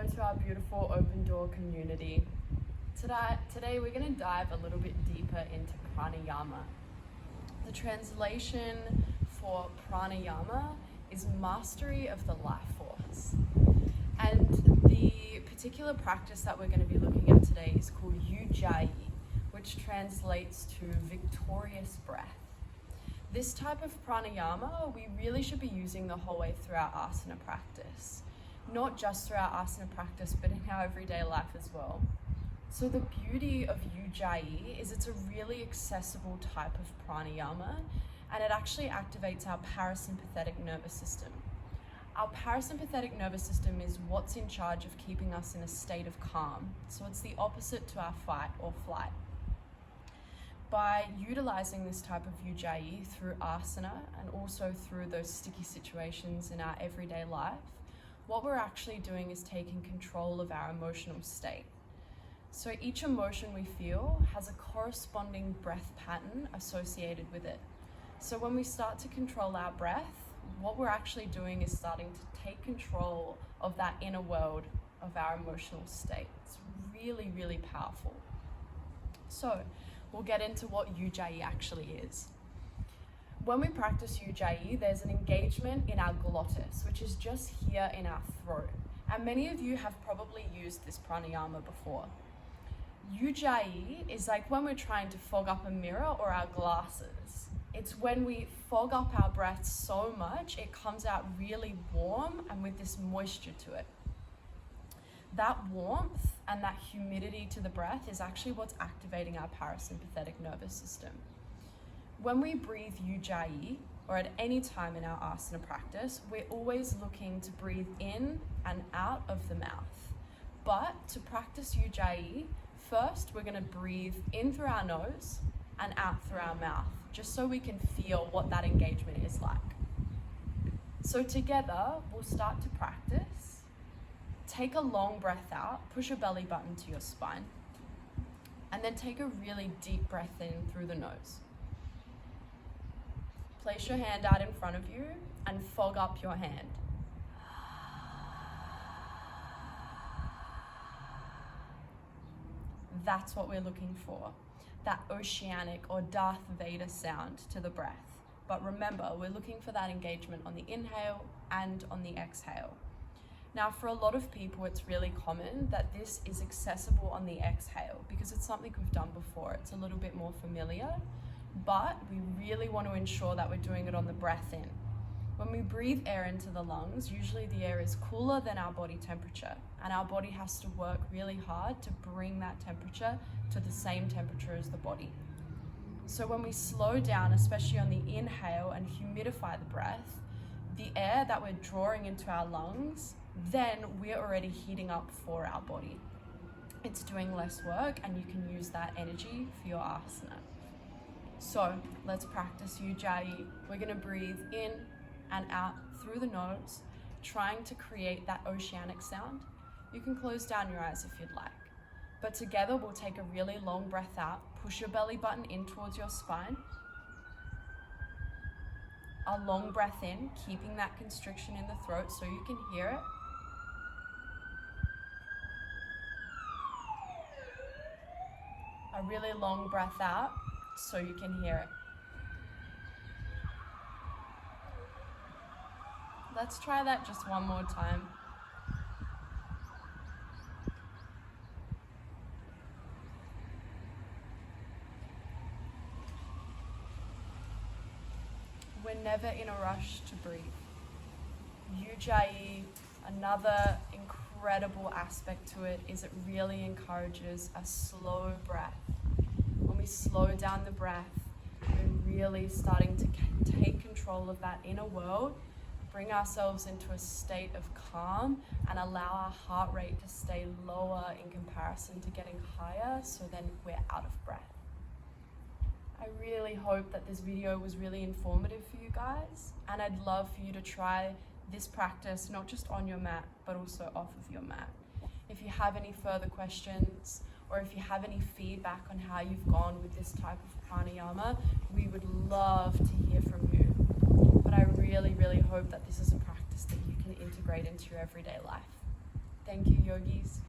everyone to our beautiful open door community. Today we're going to dive a little bit deeper into pranayama. The translation for pranayama is mastery of the life force. And the particular practice that we're going to be looking at today is called Ujjayi, which translates to victorious breath. This type of pranayama we really should be using the whole way through our asana practice. Not just through our asana practice, but in our everyday life as well. So the beauty of Ujjayi is it's a really accessible type of pranayama, and it actually activates our parasympathetic nervous system. Our parasympathetic nervous system is what's in charge of keeping us in a state of calm. So it's the opposite to our fight or flight. By utilizing this type of Ujjayi through asana and also through those sticky situations in our everyday life, what we're actually doing is taking control of our emotional state. So each emotion we feel has a corresponding breath pattern associated with it. So when we start to control our breath, what we're actually doing is starting to take control of that inner world of our emotional state. It's really, really powerful. So we'll get into what Ujjayi actually is. When we practice Ujjayi, there's an engagement in our glottis, which is just here in our throat. And many of you have probably used this pranayama before. Ujjayi is like when we're trying to fog up a mirror or our glasses. It's when we fog up our breath so much, it comes out really warm and with this moisture to it. That warmth and that humidity to the breath is actually what's activating our parasympathetic nervous system. When we breathe Ujjayi, or at any time in our asana practice, we're always looking to breathe in and out of the mouth. But to practice Ujjayi, first we're going to breathe in through our nose and out through our mouth, just so we can feel what that engagement is like. So together, we'll start to practice. Take a long breath out, push your belly button to your spine, and then take a really deep breath in through the nose. Place your hand out in front of you and fog up your hand. That's what we're looking for, that oceanic or Darth Vader sound to the breath. But remember, we're looking for that engagement on the inhale and on the exhale. Now, for a lot of people, it's really common that this is accessible on the exhale because it's something we've done before. It's a little bit more familiar, but we really want to ensure that we're doing it on the breath in. When we breathe air into the lungs, usually the air is cooler than our body temperature, and our body has to work really hard to bring that temperature to the same temperature as the body. So when we slow down, especially on the inhale, and humidify the breath, the air that we're drawing into our lungs, then we're already heating up for our body. It's doing less work, and you can use that energy for your asana. So let's practice Ujjayi. We're going to breathe in and out through the nose, trying to create that oceanic sound. You can close down your eyes if you'd like. But together we'll take a really long breath out, push your belly button in towards your spine. A long breath in, keeping that constriction in the throat so you can hear it. A really long breath out so you can hear it. Let's try that just one more time. We're never in a rush to breathe. Ujjayi, another incredible aspect to it is it really encourages a slow breath. When we slow down the breath, we're really starting to take control of that inner world, bring ourselves into a state of calm, and allow our heart rate to stay lower in comparison to getting higher, so then we're out of breath. I really hope that this video was really informative for you guys, and I'd love for you to try this practice not just on your mat, but also off of your mat. If you have any further questions, or if you have any feedback on how you've gone with this type of pranayama, we would love to hear from you. But I really, really hope that this is a practice that you can integrate into your everyday life. Thank you. yogis.